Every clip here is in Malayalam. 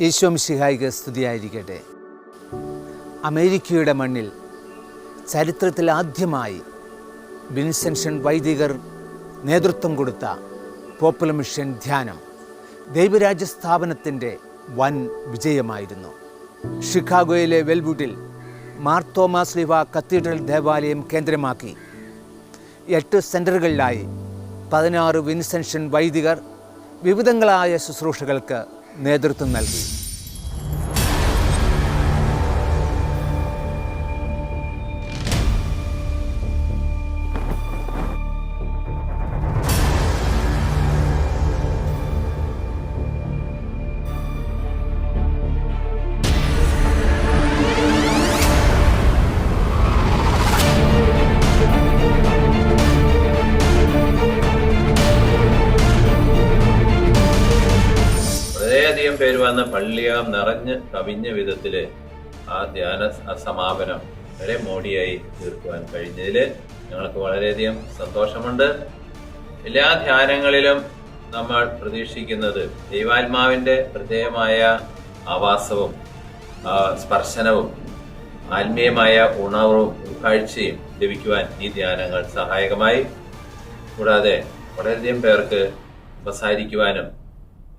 ഈശോ മിശിഹായിക്ക് സ്തുതിയായിരിക്കട്ടെ. അമേരിക്കയുടെ മണ്ണിൽ ചരിത്രത്തിൽ ആദ്യമായി വിൻസെൻഷൻ വൈദികർ നേതൃത്വം കൊടുത്ത പോപ്പുലർ മിഷൻ ധ്യാനം ദൈവരാജ്യ സ്ഥാപനത്തിൻ്റെ വൻ വിജയമായിരുന്നു. ഷിക്കാഗോയിലെ വെൽവുഡിൽ മാർ തോമസ് ലീവ കത്തീഡ്രൽ ദേവാലയം കേന്ദ്രമാക്കി 8 സെൻറ്ററുകളിലായി 16 വിൻസെൻഷൻ വൈദികർ വിവിധങ്ങളായ ശുശ്രൂഷകൾക്ക് നേതൃത്വം നൽകി. പേര് വന്ന പള്ളിയാം നിറഞ്ഞ് കവിഞ്ഞ വിധത്തില് ആ ധ്യാന സമാപനം വളരെ മോടിയായി തീർക്കുവാൻ കഴിഞ്ഞതിൽ ഞങ്ങൾക്ക് വളരെയധികം സന്തോഷമുണ്ട്. എല്ലാ ധ്യാനങ്ങളിലും നമ്മൾ പ്രതീക്ഷിക്കുന്നത് ദൈവാത്മാവിന്റെ പ്രത്യേകമായ ആവാസവും സ്പർശനവും ആത്മീയമായ ഉണർവും ഉൾക്കാഴ്ചയും ലഭിക്കുവാൻ ഈ ധ്യാനങ്ങൾ സഹായകമായി. കൂടാതെ വളരെയധികം പേർക്ക് സംസാരിക്കുവാനും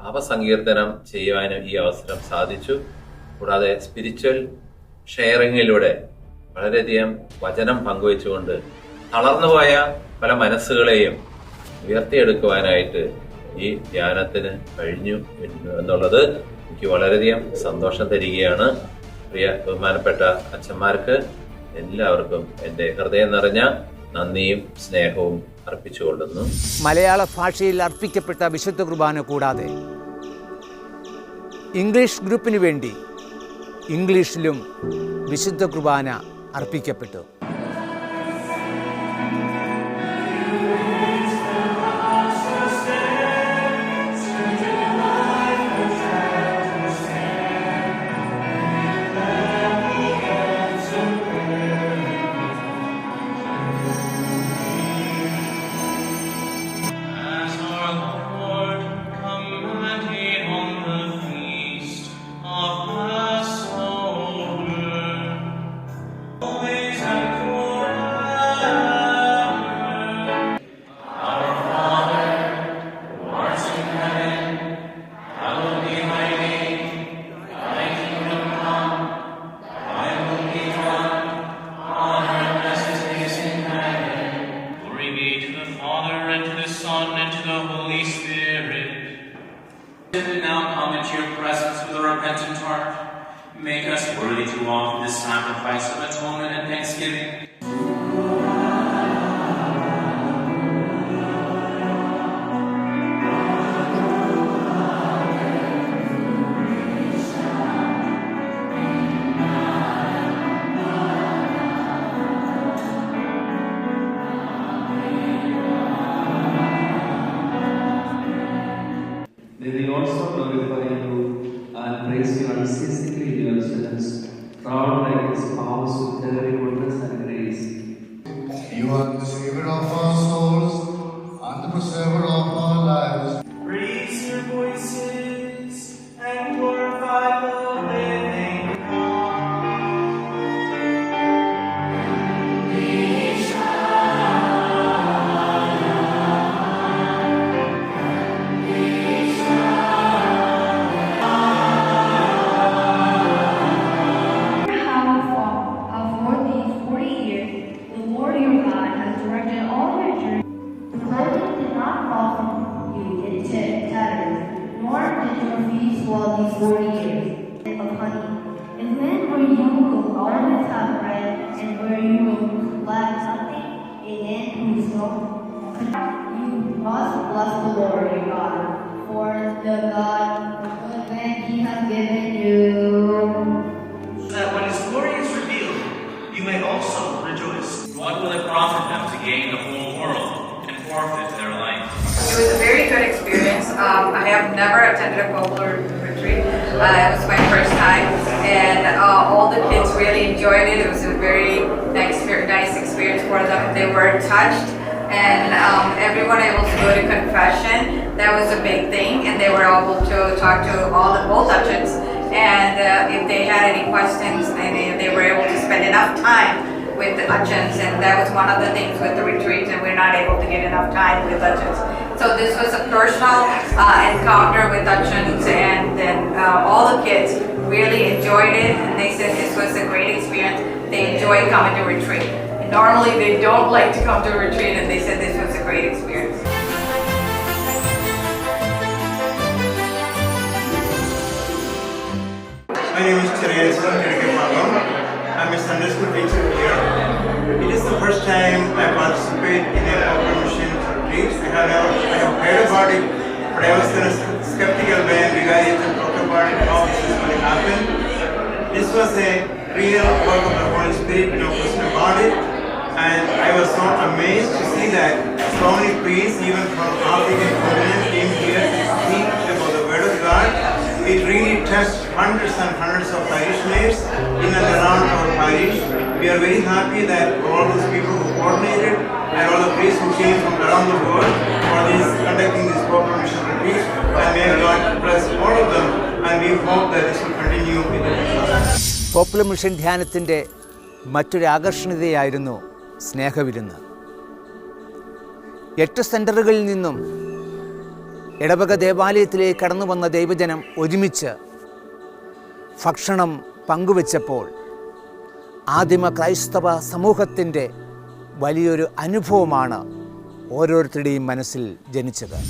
പാപസങ്കീർത്തനം ചെയ്യുവാനും ഈ അവസരം സാധിച്ചു. കൂടാതെ സ്പിരിച്വൽ ഷെയറിങ്ങിലൂടെ വളരെയധികം വചനം പങ്കുവെച്ചുകൊണ്ട് തളർന്നുപോയ പല മനസ്സുകളെയും ഉയർത്തിയെടുക്കുവാനായിട്ട് ഈ ധ്യാനത്തിന് കഴിഞ്ഞു എന്നുള്ളത് എനിക്ക് വളരെയധികം സന്തോഷം തരികയാണ്. പ്രിയ ബഹുമാനപ്പെട്ട അച്ഛന്മാർക്ക് എല്ലാവർക്കും എൻ്റെ ഹൃദയം നിറഞ്ഞ നന്ദിയും സ്നേഹവും അർപ്പിച്ചുകൊള്ളുന്നു. മലയാള ഭാഷയിൽ അർപ്പിക്കപ്പെട്ട വിശുദ്ധ കുർബാന കൂടാതെ ഇംഗ്ലീഷ് ഗ്രൂപ്പിന് വേണ്ടി ഇംഗ്ലീഷിലും വിശുദ്ധ കുർബാന അർപ്പിക്കപ്പെട്ടു. Now come into your presence with a repentant heart. Make us worthy to offer this sacrifice of atonement and thanksgiving. May we also glorify you and praise you unceasingly in your presence, proud like his powers with every goodness and grace. You are the Savior of our souls and the preserver of our lives. Raise your voices and glorify the living these 40 years of honey. And when were you will always have bread, and where you will lack nothing, and then who will you must bless the Lord your God, for the God when He has given you. That when His glory is revealed, you may also rejoice. What will it profit them to gain the whole world and forfeit their life? It was a very good experience. I have never attended a popular retreat. It was my first time, and all the kids really enjoyed it. It was a very nice experience for them. They were touched, and everyone able to go to confession. That was a big thing, and they were able to talk to all the adults and if they had any questions, and they were able to spend enough time with the Achans, and that was one of the things with the retreat, and we're not able to get enough time with Achans. So this was a personal encounter with Achans, and then all the kids really enjoyed it, and they said this was a great experience. They enjoyed coming to retreat. And normally they don't like to come to a retreat, and they said this was a great experience. My name is Teresa Kirkepagam. I'm a Sunday school teacher here. It is the first time I participate in a Pauper Mission retreat. I have heard about it, but I was in a skeptical when Vigarians talked about it, how this is going to happen. This was a real work of the Holy Spirit, no question about it. And I was so amazed to see that so many priests, even from African continent, came here to speak about the Word of God. It really touched hundreds and hundreds of parishioners in and around our parish. We are very happy that all those people who coordinated and all the priests who came from around the world for conducting this Pauper Mission retreat, and may God bless all of them, and we hope that this will continue in the future. Popular mission ധ്യാനത്തിൻ്റെ മറ്റൊരു ആകർഷണീയതയായിരുന്നു സ്നേഹവിരുന്ന്. 8 സെൻറ്ററുകളിൽ നിന്നും ഇടവക ദേവാലയത്തിലേക്ക് കടന്നു വന്ന ദൈവജനം ഒരുമിച്ച് ഭക്ഷണം പങ്കുവച്ചപ്പോൾ ആദിമ ക്രൈസ്തവ സമൂഹത്തിൻ്റെ വലിയൊരു അനുഭവമാണ് ഓരോരുത്തരുടെയും മനസ്സിൽ ജനിച്ചത്.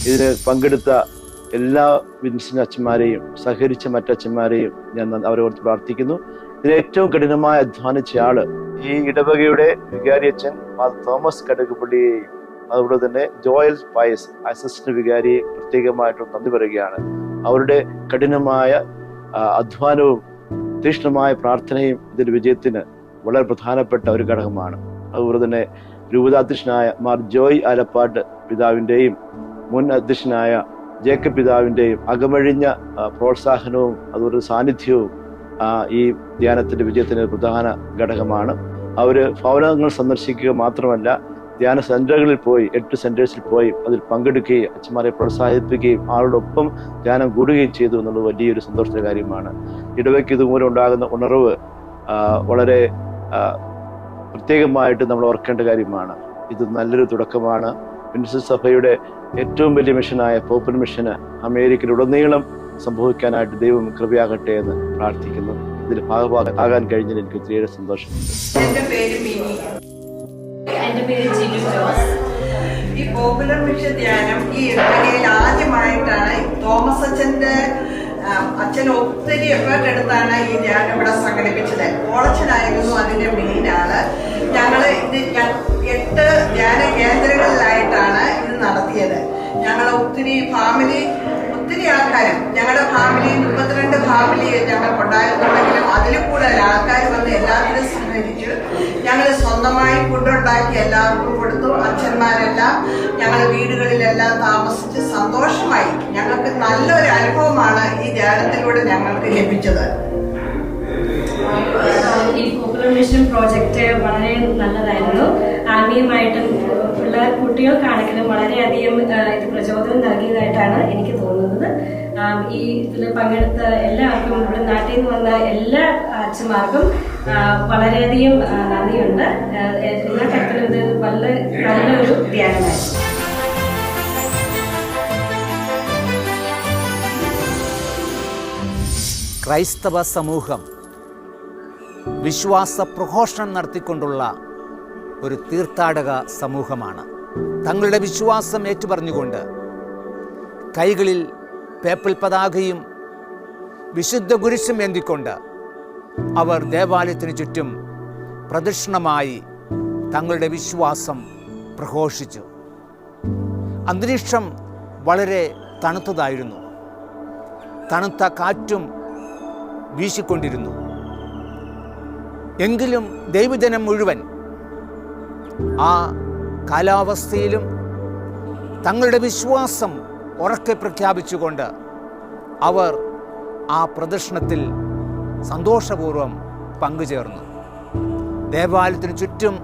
ഇതിന് പങ്കെടുത്ത എല്ലാ വിൻസെൻ്റ് അച്ഛന്മാരെയും സഹകരിച്ച മറ്റച്ഛന്മാരെയും ഞാൻ അവരോട് പ്രാർത്ഥിക്കുന്നു. ഇതിന് ഏറ്റവും കഠിനമായി അധ്വാനിച്ച ആള് ഈ ഇടവകയുടെ വികാരി അച്ഛൻ തോമസ് കടുകുപള്ളിയെയും അതുപോലെ തന്നെ ജോയൽ പയസ് അസിസ്റ്റന്റ് വികാരിയെ പ്രത്യേകമായിട്ടും നന്ദി പറയുകയാണ്. അവരുടെ കഠിനമായ അധ്വാനവും തീക്ഷ്ണമായ പ്രാർത്ഥനയും ഇതിന്റെ വിജയത്തിന് വളരെ പ്രധാനപ്പെട്ട ഒരു ഘടകമാണ്. അതുപോലെ തന്നെ രൂപതാധ്യക്ഷനായ മാർ ജോയ് ആലപ്പാട്ട് പിതാവിൻ്റെയും മുൻ അധ്യക്ഷനായ ജേക്കബ് പിതാവിൻ്റെയും അകമഴിഞ്ഞ പ്രോത്സാഹനവും അതുപോലെ സാന്നിധ്യവും ഈ ധ്യാനത്തിൻ്റെ വിജയത്തിന് പ്രധാന ഘടകമാണ്. അവർ ഭവനങ്ങൾ സന്ദർശിക്കുക മാത്രമല്ല, ധ്യാന സെൻ്ററുകളിൽ പോയി 8 സെൻറ്റേഴ്സിൽ പോയി അതിൽ പങ്കെടുക്കുകയും അച്ഛന്മാരെ പ്രോത്സാഹിപ്പിക്കുകയും ആളോടൊപ്പം ധ്യാനം കൂടുകയും ചെയ്തു എന്നുള്ളത് വലിയൊരു സന്തോഷത്തിന്റെ കാര്യമാണ്. ഇടവയ്ക്ക് ഇതുമൂലം ഉണ്ടാകുന്ന ഉണർവ് വളരെ പ്രത്യേകമായിട്ട് നമ്മൾ ഓർക്കേണ്ട കാര്യമാണ്. ഇത് നല്ലൊരു തുടക്കമാണ്. വിൻസെൻ്റ് സഭയുടെ ഏറ്റവും വലിയ മിഷനായ പോപ്പുലർ മിഷന് അമേരിക്കയിലുടനീളം സംഭവിക്കാനായിട്ട് ദൈവം കൃപയാകട്ടെ എന്ന് പ്രാർത്ഥിക്കുന്നു. ഇതിൽ ഭാഗമാകാൻ കഴിഞ്ഞതിൽ എനിക്ക് ഒത്തിരിയേറെ സന്തോഷമുണ്ട്. എൻ്റെ പേര് ജിനു ജോസ്. ഈ പോപ്പുലർ മിഷൻ ധ്യാനം ഈ ഇടവകയിൽ ആദ്യമായിട്ടാണ് തോമസ് അച്ഛൻ ഒത്തിരി എഫേർട്ട് എടുത്താണ് ഈ ധ്യാനം ഇവിടെ സംഘടിപ്പിച്ചത്. ഓളച്ചനായിരുന്നു അതിന്റെ മെയിൻ ആള്. ഞങ്ങള് ഇത് 8 ധ്യാന കേന്ദ്രങ്ങളിലായിട്ടാണ് ഇത് നടത്തിയത്. ഞങ്ങൾ ഒത്തിരി ആൾക്കാരും ഞങ്ങളുടെ ഫാമിലി 32 ഫാമിലി ഞങ്ങൾക്ക് ഉണ്ടായിരുന്നുണ്ടെങ്കിലും അതിൽ കൂടുതൽ ആൾക്കാർ വന്ന് എല്ലാവരും സഹകരിച്ചു. ഞങ്ങൾ സ്വന്തമായി ഫുഡുണ്ടാക്കി എല്ലാവർക്കും കൊടുത്തു. അച്ഛന്മാരെല്ലാം ഞങ്ങൾ വീടുകളിലെല്ലാം താമസിച്ച് സന്തോഷമായി. ഞങ്ങൾക്ക് നല്ലൊരു അനുഭവമാണ് ഈ ധ്യാനത്തിലൂടെ ഞങ്ങൾക്ക് ലഭിച്ചത്. ഈ പോപ്പുലർ മിഷൻ പ്രോജക്റ്റ് വളരെ നല്ലതായിരുന്നു. ആത്മീയമായിട്ടും കുട്ടികൾക്കാണെങ്കിലും വളരെയധികം ഇത് പ്രചോദനം നൽകിയതായിട്ടാണ് എനിക്ക് തോന്നുന്നത്. ഈ ഇതിൽ പങ്കെടുത്ത എല്ലാവർക്കും, ഇവിടെ നാട്ടിൽ നിന്ന് വന്ന എല്ലാ അച്ഛന്മാർക്കും വളരെയധികം നന്ദിയുണ്ട്. എല്ലാ തരത്തിലും ഇത് നല്ലൊരു ധ്യാനമായിരുന്നു. ക്രൈസ്തവ സമൂഹം വിശ്വാസ പ്രഘോഷണം നടത്തിക്കൊണ്ടുള്ള ഒരു തീർത്ഥാടക സമൂഹമാണ്. തങ്ങളുടെ വിശ്വാസം ഏറ്റുപറഞ്ഞുകൊണ്ട് കൈകളിൽ പേപ്പൽ പതാകയും വിശുദ്ധ കുരിശും ഏന്തിക്കൊണ്ട് അവർ ദേവാലയത്തിന് ചുറ്റും പ്രദക്ഷിണമായി തങ്ങളുടെ വിശ്വാസം പ്രഘോഷിച്ചു. അന്തരീക്ഷം വളരെ തണുത്തതായിരുന്നു. തണുത്ത കാറ്റും വീശിക്കൊണ്ടിരുന്നു. എങ്കിലും ദൈവജനം മുഴുവൻ ആ കാലാവസ്ഥയിലും തങ്ങളുടെ വിശ്വാസം ഉറക്കെ പ്രഖ്യാപിച്ചുകൊണ്ട് അവർ ആ പ്രദർശനത്തിൽ സന്തോഷപൂർവ്വം പങ്കുചേർന്നു. ദേവാലയത്തിന് ചുറ്റും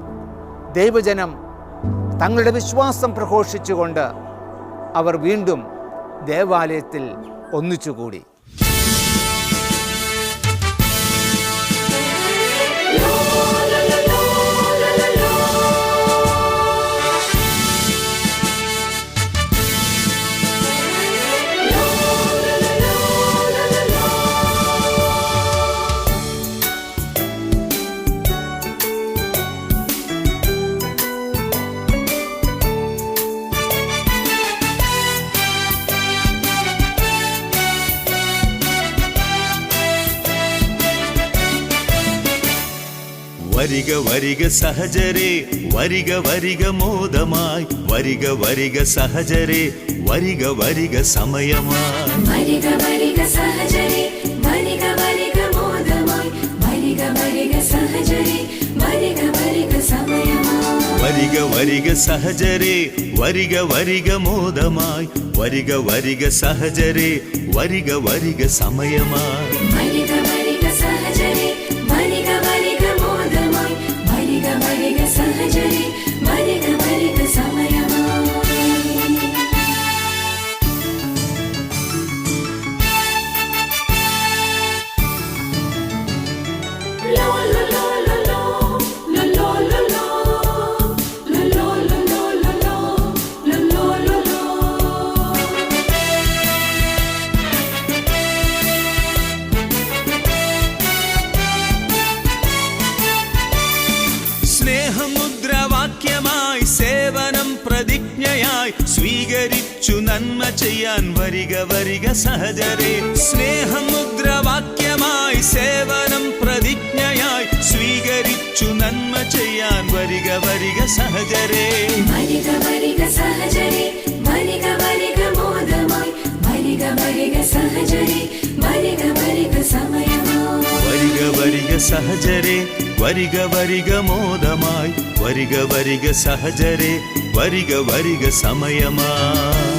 ദൈവജനം തങ്ങളുടെ വിശ്വാസം പ്രഘോഷിച്ചുകൊണ്ട് അവർ വീണ്ടും ദേവാലയത്തിൽ ഒന്നിച്ചുകൂടി. വരിക വരിക സഹജരേ വരിക വരിക മോദമായി വരിക വരിക സഹജരേ വരിക വരിക സമയമായി വരിക വരിക സഹജരേ വരിക വരിക മോദമായി വരിക വരിക സഹജരേ വരിക വരിക സമയമായി വരിക വരിക സഹജരേ വരിക വരിക മോദമായി വരിക വരിക സഹജരേ വരിക വരിക സമയമായി വരിക വരിക സഹജരേ വരിക വരിക മോദമായി വരിക വരിക സഹജരേ വരിക വരിക സമയമായി la la la la la la la la la la la la la la la la la സ്നേഹമുദ്രാവാക്യമായി സേവനം പ്രതിജ്ഞയായി സ്വീകരിച്ചു നന്മ ചെയ്യാൻ വരിക വരിക സഹജരേ സ്നേഹമുദ്രാവാക്യമായി സേവനം പ്രതിജ്ഞയായി സ്വീകരിച്ചു നന്മ ചെയ്യാൻ വരിക വരിക സഹജരേ വരിക വരിക സഹജരേ വരിക വരിക മോദമായി വരിക വരിക സഹജരേ വരിക വരിക സമയമായി വരിക വരിക സഹജരേ വരിക വരിക മോദമായി വരിക വരിക സഹജരേ വരിക വരിക സമയമായി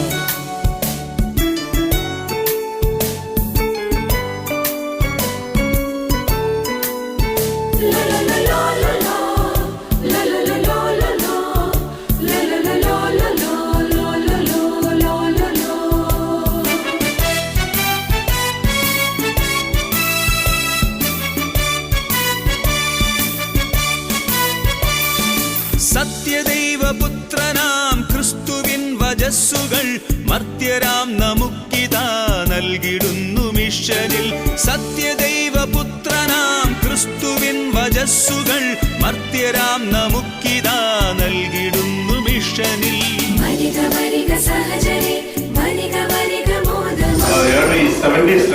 സത്യദൈവപുത്രനാം ക്രിസ്തുവിൻ വജസ്സുകൾ മർത്യരാം നമുക്കിതാ നൽകിടുന്നു മിഷനിൽ സത്യദൈവപുത്രനാം ക്രിസ്തുവിൻ വജസ്സുകൾ മർത്യരാം നമുക്കിതാ നൽകിടുന്നു മിഷനിൽ വരിക വരിക സഹജരേ വരിക വരിക മോദമായി ഏർലി 70s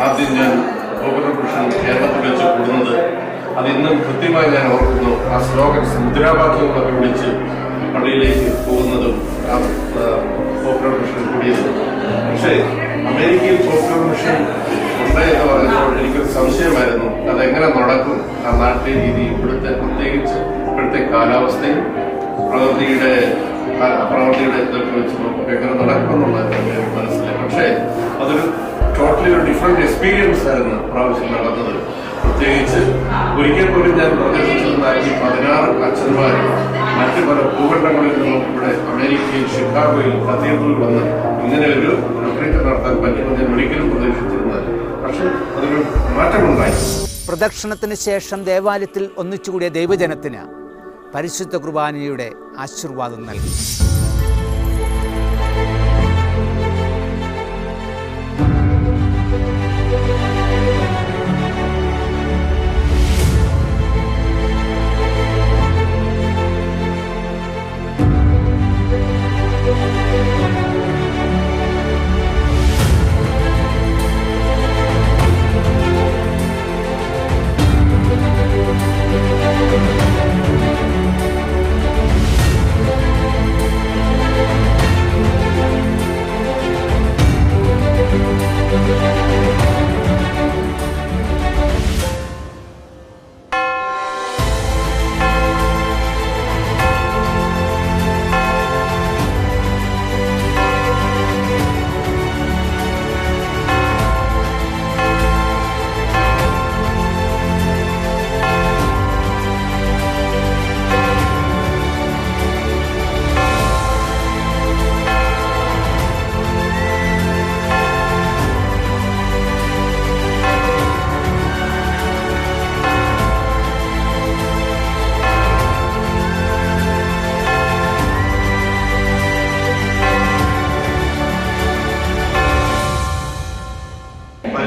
ആദ്യം ഞാൻ ഓപ്പറേഷൻ കേരളത്തിൽ വെച്ച് കൂടുന്നത്. അത് ഇന്നും കൃത്യമായി ഞാൻ ഓർക്കുന്നു. ആ സ്ലോഗൻസ് മുദ്രാവാക്യങ്ങളൊക്കെ വിളിച്ച് പള്ളിയിലേക്ക് പോകുന്നതും ആ പോപ്പുലർ മിഷൻ കൂടിയതും. പക്ഷേ അമേരിക്കയിൽ പോപ്പുലർ മിഷൻ ഉണ്ട് എന്ന് പറയുമ്പോൾ എനിക്കൊരു സംശയമായിരുന്നു, അതെങ്ങനെ നടക്കും ആ നാട്ടിലെ രീതി, പ്രത്യേകിച്ച് ഇപ്പോഴത്തെ കാലാവസ്ഥയും പ്രവൃത്തിയുടെ ഇതൊക്കെ വെച്ച് നോക്കുമ്പോൾ എങ്ങനെ നടക്കുമെന്നുള്ളതായിരുന്നു എനിക്ക് മനസ്സിലായി. പക്ഷേ അതൊരു ടോട്ടലി ഒരു ഡിഫറെന്റ് എക്സ്പീരിയൻസ് ആയിരുന്നു പ്രാവശ്യം നടന്നത്. പ്രത്യേകിച്ച് ഒരിക്കൽ പോലും ഞാൻ പ്രദർശിച്ചതായി 16 അച്ഛന്മാർ മറ്റു പല ഭൂഖണ്ഡങ്ങളിൽ നിന്നും ഇവിടെ അമേരിക്കയിൽ ഷിക്കാഗോയിൽ കത്തീഡ്രലിൽ വന്ന് ഇങ്ങനെ ഒരു റിട്രീറ്റ് നടത്താൻ പറ്റുമെന്ന് ഞാൻ ഒരിക്കലും പ്രതീക്ഷിച്ചിരുന്നത്. പക്ഷെ അതൊരു മാറ്റമുണ്ടായി. പ്രദക്ഷിണത്തിന് ശേഷം ദേവാലയത്തിൽ ഒന്നിച്ചുകൂടിയ ദൈവജനത്തിന് പരിശുദ്ധ കുർബാനയുടെ ആശീർവാദം നൽകി.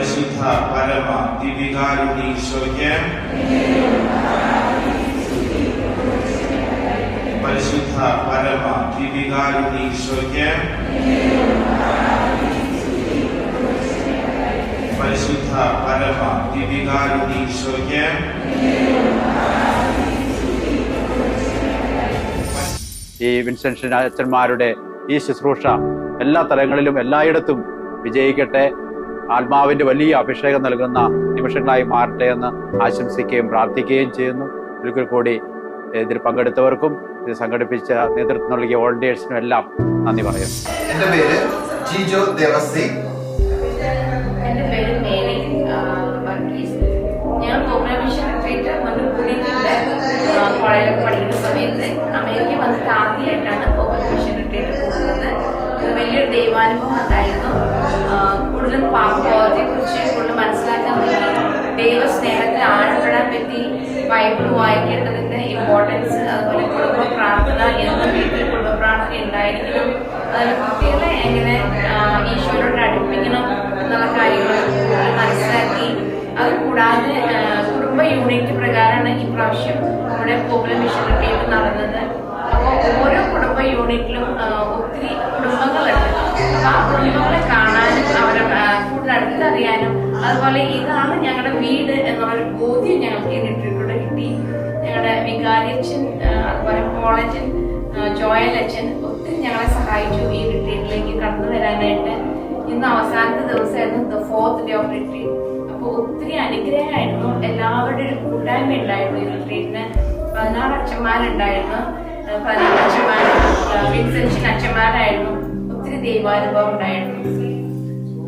പരിശുദ്ധ പരമ ദിവികാരുണീശ്വരയ്ക്ക്, പരിശുദ്ധ പരമ ദിവികാരുണീശ്വരയ്ക്ക്, പരിശുദ്ധ പരമ ദിവികാരുണീശ്വരയ്ക്ക്. ഈ വിൻസെൻഷൻ അച്ഛന്മാരുടെ ഈ ശുശ്രൂഷ എല്ലാ തലങ്ങളിലും എല്ലായിടത്തും വിജയിക്കട്ടെ, ആത്മാവിന്റെ വലിയ അഭിഷേകം നൽകുന്ന നിമിഷങ്ങളായി മാറട്ടെ എന്ന് ആശംസിക്കുകയും പ്രാർത്ഥിക്കുകയും ചെയ്യുന്നു. ഒരിക്കൽ കൂടി ഇതിൽ പങ്കെടുത്തവർക്കും ഇത് സംഘടിപ്പിച്ച നേതൃത്വം നൽകിയ വോളണ്ടിയേഴ്സിനും എല്ലാം നന്ദി പറയുന്നു. എൻ്റെ പേര് ജിജോ ദേവസി. എൻ്റെ പേര് മേരി വർഗീസ്. ഞാൻ പോപ്പുലർ മിഷൻ റിട്രീറ്റ് മുന്നിൽ കൂടിയിട്ടുണ്ട്. കോളേജിലൊക്കെ പഠിക്കുന്ന സമയത്ത് അമേരിക്ക വന്നിട്ട് ആദ്യമായിട്ടാണ് പോപ്പുലർ മിഷൻ റിട്രീറ്റ് പോകുന്നത്. ഇത് വലിയൊരു ദൈവാനുഭവം ഉണ്ടായിരുന്നു. കൂടുതലും പാപബോധത്തെ കുറിച്ച് കൂടുതൽ മനസ്സിലാക്കാൻ പറ്റി, ദൈവസ്നേഹത്തിൽ ആഴപ്പെടാൻ പറ്റി, ബൈബിൾ വായിക്കേണ്ടതിന്റെ ഇമ്പോർട്ടൻസ്, അതുപോലെ കുടുംബ പ്രാർത്ഥന, എന്ന വീട്ടിൽ കുടുംബ പ്രാർത്ഥന ഉണ്ടായിരിക്കണം, അതുപോലെ കുട്ടികളെ എങ്ങനെ ഈശോയോട് അടുപ്പിക്കണം എന്നുള്ള കാര്യങ്ങൾ മനസ്സിലാക്കി. അതുകൂടാതെ കുടുംബ യൂണിറ്റ് പ്രകാരമാണ് ഈ പ്രാവശ്യം നമ്മുടെ പോപ്പുലർ മിഷൻ റിട്രീറ്റ് നടന്നത്. അപ്പോൾ ഓരോ കുടുംബ യൂണിറ്റിലും ഒത്തിരി കുടുംബങ്ങളുണ്ട്. അപ്പോൾ ആ കുടുംബങ്ങളെ കാണാനും അവരെ കൂടുതൽ അടുത്തറിയാനും, അതുപോലെ ഇതാണ് ഞങ്ങളുടെ വീട് എന്നുള്ളൊരു ബോധ്യം ഞങ്ങൾക്ക് ഈ റിട്രീറ്റിലൂടെ കിട്ടി. ഞങ്ങളുടെ വികാരിയച്ഛൻ, അതുപോലെ പോളച്ചൻ, ജോയൽ അച്ഛൻ ഒത്തിരി ഞങ്ങളെ സഹായിച്ചു ഈ റിട്രീറ്റിലേക്ക് കടന്നു വരാനായിട്ട്. ഇന്ന് അവസാനത്തെ ദിവസമായിരുന്നു, the 4th day of retreat. അപ്പോൾ ഒത്തിരി അനുഗ്രഹമായിരുന്നു. എല്ലാവരുടെ ഒരു കൂട്ടായ്മ ഉണ്ടായിരുന്നു ഈ റിട്രീറ്റിന്. 16 അച്ഛന്മാരുണ്ടായിരുന്നു, 14 അച്ഛന്മാർ വിൻസെൻഷൻ അച്ഛന്മാരായിരുന്നു. ഒത്തിരി ദൈവാനുഭവം ഉണ്ടായിരുന്നു.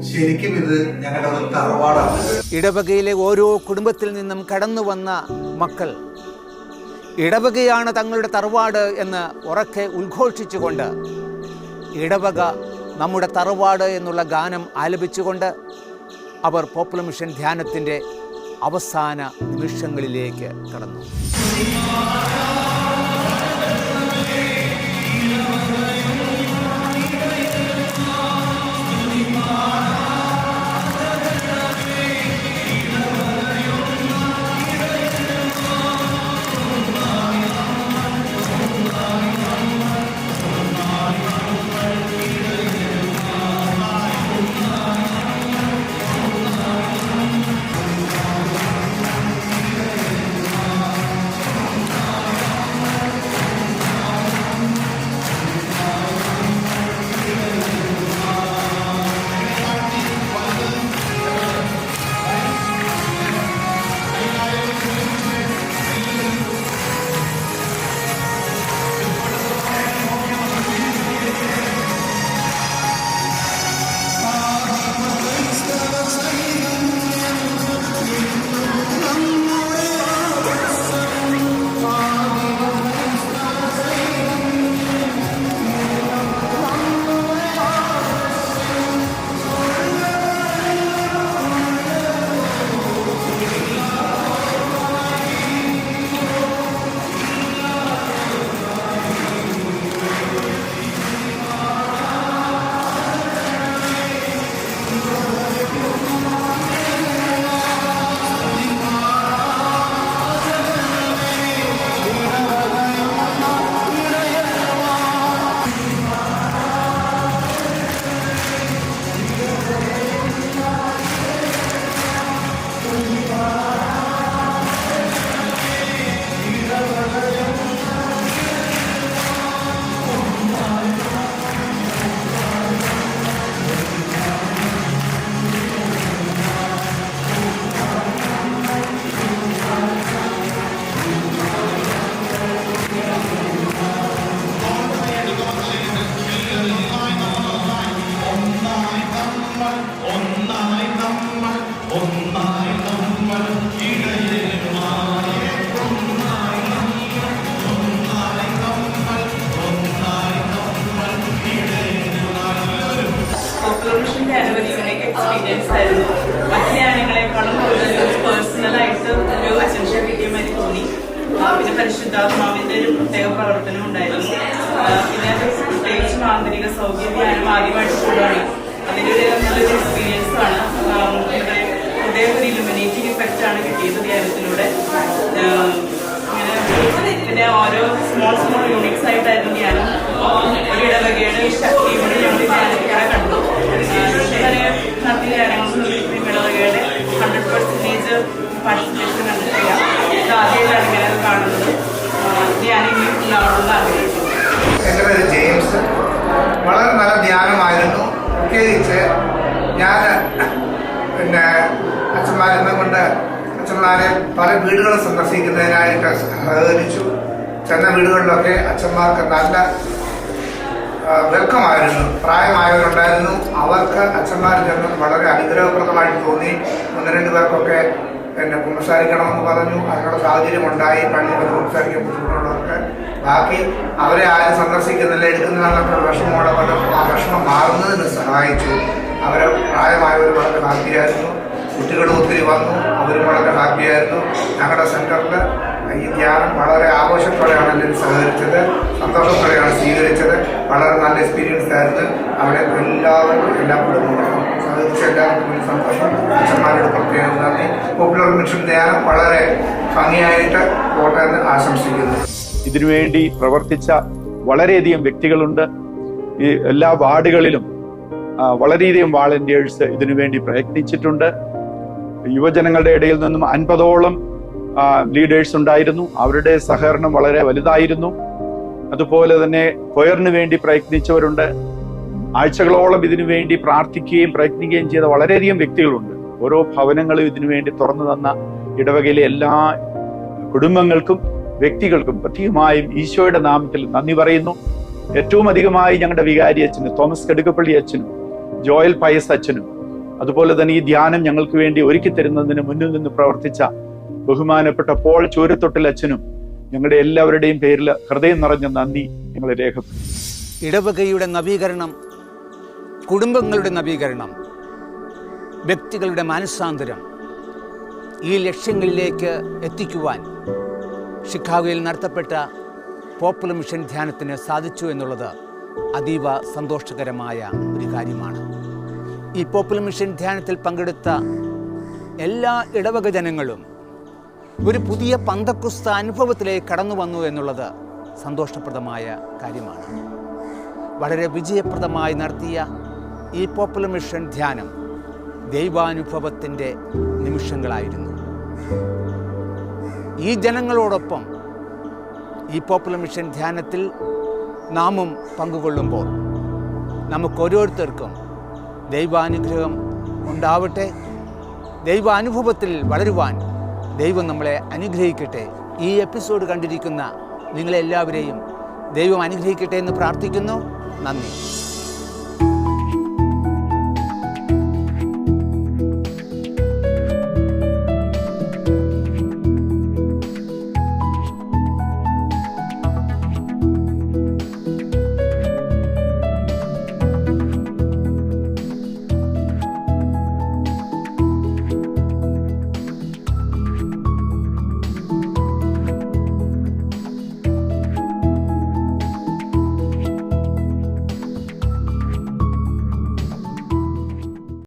ശരിക്കും ഇത് ഞങ്ങളുടെ ഒരു തറവാടാണ്. ഇടവകയിലെ ഓരോ കുടുംബത്തിൽ നിന്നും കടന്നു വന്ന മക്കൾ ഇടവകയാണ് തങ്ങളുടെ തറവാട് എന്ന് ഉറക്കെ ഉദ്ഘോഷിച്ചുകൊണ്ട് ഇടവക നമ്മുടെ തറവാട് എന്നുള്ള ഗാനം ആലപിച്ചുകൊണ്ട് അവർ പോപ്പുലർ മിഷൻ ധ്യാനത്തിൻ്റെ അവസാന നിമിഷങ്ങളിലേക്ക് കടന്നു. എക്സ്പീരിയൻസ് ആയിരുന്നു. മറ്റു ധ്യാനങ്ങളെക്കാളും കൂടുതൽ പേഴ്സണലായിട്ട് ഒരു അറ്റൻഷൻ കിട്ടിയമായി തോന്നി. പിന്നെ പരിശുദ്ധാത്മാവിന്റെ ഒരു പ്രത്യേക പ്രവർത്തനം ഉണ്ടായിരുന്നു. പിന്നെ പ്രത്യേകിച്ച് ആന്തരിക സൗഖ്യ ധ്യാനം ആദ്യമായിട്ട് കൂടുകയാണ്. അതിൻ്റെ ഒരു നല്ലൊരു എക്സ്പീരിയൻസ് ആണ്. പിന്നെ ഓരോ സ്മോൾ യൂണിറ്റ്സ് ആയിട്ടായിരുന്നു ധ്യാനം. ഒരു ഇടവകയുടെ ശക്തി കൂടി ഞങ്ങൾ ധ്യാനത്തിലൂടെ കണ്ടു. ഇതുവരെ നടത്തിയ ധ്യാനങ്ങളൊന്നും ഇടവകയുടെ 100% പാർട്ടിസിപ്പേഷൻ കണ്ടിട്ടില്ല. ഇത് ആദ്യമായിട്ടാണ് ഇങ്ങനെ കാണുന്നത്. ധ്യാനം ഇനിയും ഉണ്ടാവണമെന്ന് ആഗ്രഹിക്കുന്നു. എൻ്റെ പേര് ജെയിംസ്. വളരെ നല്ല ധ്യാനമായിരുന്നു. പ്രത്യേകിച്ച് ഞാൻ അച്ഛന്മാരെന്നെ കൊണ്ട് അച്ഛന്മാരെ പല വീടുകളും സന്ദർശിക്കുന്നതിനായിട്ട് സഹകരിച്ചു. ചെന്ന വീടുകളിലൊക്കെ അച്ഛന്മാർക്ക് നല്ല വെൽക്കമായിരുന്നു. പ്രായമായവരുണ്ടായിരുന്നു. അവർക്ക് അച്ഛന്മാർ ചെന്ന് വളരെ അനുഗ്രഹപ്രദമായിട്ട് തോന്നി. 1-2 പേർക്കൊക്കെ കുമ്പസാരിക്കണമെന്ന് പറഞ്ഞു. അതിനുള്ള സാഹചര്യം ഉണ്ടായി. പള്ളിയിൽ കുമ്പസാരിക്കാൻ ബുദ്ധിമുട്ടുള്ളവർക്ക്. ബാക്കി അവരെ ആരും സന്ദർശിക്കുന്നില്ല, എടുക്കുന്നതിനൊക്കെ വിഷമമുള്ള ആ വിഷമം മാറുന്നതിന് സഹായിച്ചു. അവരെ പ്രായമായവർ വളരെ ഹാപ്പിയായിരുന്നു. കുട്ടികൾ ഒത്തിരി വന്നു, അവരും വളരെ ഹാപ്പിയായിരുന്നു. ഞങ്ങളുടെ സെൻറ്ററിൽ ഈ ധ്യാനം വളരെ ആഘോഷത്തോടെയാണ് എല്ലാവരും സഹകരിച്ചത്, സന്തോഷത്തോടെയാണ് സ്വീകരിച്ചത്. വളരെ നല്ല എക്സ്പീരിയൻസ് ആയിരുന്നു. അവിടെ എല്ലാവരും എല്ലാ കുടുംബങ്ങളും സഹകരിച്ച എല്ലാവർക്കും സന്തോഷം. അച്ഛന്മാരോട് പ്രത്യേകം നന്ദി. പോപ്പുലർ മിഷൻ ധ്യാനം വളരെ ഭംഗിയായിട്ട് പോട്ടെ എന്ന് ആശംസിക്കുന്നു. ഇതിനുവേണ്ടി പ്രവർത്തിച്ച വളരെയധികം വ്യക്തികളുണ്ട്. ഈ എല്ലാ വാർഡുകളിലും വളരെയധികം വാളണ്ടിയേഴ്സ് ഇതിനുവേണ്ടി പ്രയത്നിച്ചിട്ടുണ്ട്. യുവജനങ്ങളുടെ ഇടയിൽ നിന്നും 50ഓളം ലീഡേഴ്സ് ഉണ്ടായിരുന്നു. അവരുടെ സഹകരണം വളരെ വലുതായിരുന്നു. അതുപോലെ തന്നെ കൊയറിന് വേണ്ടി പ്രയത്നിച്ചവരുണ്ട്. ആഴ്ചകളോളം ഇതിനു വേണ്ടി പ്രാർത്ഥിക്കുകയും പ്രയത്നിക്കുകയും ചെയ്ത വളരെയധികം വ്യക്തികളുണ്ട്. ഓരോ ഭവനങ്ങളും ഇതിനു വേണ്ടി തുറന്നു തന്ന ഇടവകയിലെ എല്ലാ കുടുംബങ്ങൾക്കും വ്യക്തികൾക്കും പ്രത്യേകമായും ഈശോയുടെ നാമത്തിൽ നന്ദി പറയുന്നു. ഏറ്റവും അധികമായി ഞങ്ങളുടെ വികാരി അച്ഛനും തോമസ് കടുക്കപ്പള്ളി അച്ഛനും ജോയൽ പയസ് അച്ഛനും അതുപോലെ തന്നെ ഈ ധ്യാനം ഞങ്ങൾക്ക് വേണ്ടി ഒരുക്കി തരുന്നതിന് മുന്നിൽ നിന്ന് പ്രവർത്തിച്ച ബഹുമാനപ്പെട്ട പോൾ ചൂരത്തൊട്ടിൽ അച്ഛനും ഞങ്ങളുടെ എല്ലാവരുടെയും പേരിൽ ഹൃദയം നിറഞ്ഞ നന്ദി ഞങ്ങൾ രേഖപ്പെടുത്തും. ഇടവകയുടെ നവീകരണം, കുടുംബങ്ങളുടെ നവീകരണം, വ്യക്തികളുടെ മാനസാന്തരം, ഈ ലക്ഷ്യങ്ങളിലേക്ക് എത്തിക്കുവാൻ ഷിക്കാഗോയിൽ നടത്തപ്പെട്ട പോപ്പുലർ മിഷൻ ധ്യാനത്തിന് സാധിച്ചു എന്നുള്ളത് അതീവ സന്തോഷകരമായ ഒരു കാര്യമാണ്. ഈ പോപ്പുലർ മിഷൻ ധ്യാനത്തിൽ പങ്കെടുത്ത എല്ലാ ഇടവക ജനങ്ങളും ഒരു പുതിയ പന്തക്കുസ്ത അനുഭവത്തിലേക്ക് കടന്നു വന്നു എന്നുള്ളത് സന്തോഷപ്രദമായ കാര്യമാണ്. വളരെ വിജയപ്രദമായി നടത്തിയ ഈ പോപ്പുലർ മിഷൻ ധ്യാനം ദൈവാനുഭവത്തിൻ്റെ നിമിഷങ്ങളായിരുന്നു. ഈ ജനങ്ങളോടൊപ്പം ഈ പോപ്പുലർ മിഷൻ ധ്യാനത്തിൽ നാമും പങ്കുകൊള്ളുമ്പോൾ നമുക്ക് ഓരോരുത്തർക്കും ദൈവാനുഗ്രഹം ഉണ്ടാവട്ടെ. ദൈവാനുഭവത്തിൽ വളരുവാൻ ദൈവം നമ്മളെ അനുഗ്രഹിക്കട്ടെ. ഈ എപ്പിസോഡ് കണ്ടിരിക്കുന്ന നിങ്ങളെല്ലാവരെയും ദൈവം അനുഗ്രഹിക്കട്ടെ എന്ന് പ്രാർത്ഥിക്കുന്നു. നന്ദി.